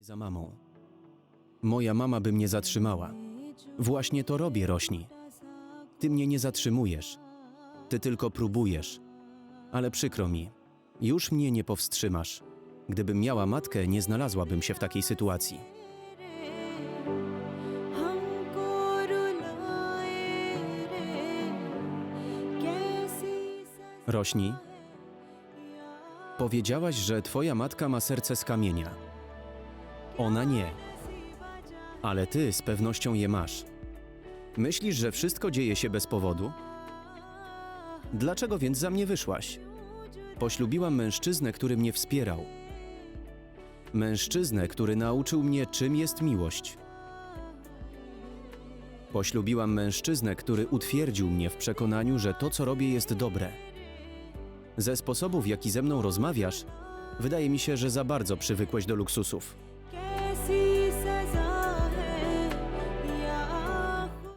za mamą. Moja mama by mnie zatrzymała. Właśnie to robię, Rośni. Ty mnie nie zatrzymujesz. Ty tylko próbujesz. Ale przykro mi, już mnie nie powstrzymasz. Gdybym miała matkę, nie znalazłabym się w takiej sytuacji. Rośni, powiedziałaś, że twoja matka ma serce z kamienia. Ona nie. Ale ty z pewnością je masz. Myślisz, że wszystko dzieje się bez powodu? Dlaczego więc za mnie wyszłaś? Poślubiłam mężczyznę, który mnie wspierał. Mężczyznę, który nauczył mnie, czym jest miłość. Poślubiłam mężczyznę, który utwierdził mnie w przekonaniu, że to, co robię, jest dobre. Ze sposobu, w jaki ze mną rozmawiasz, wydaje mi się, że za bardzo przywykłeś do luksusów.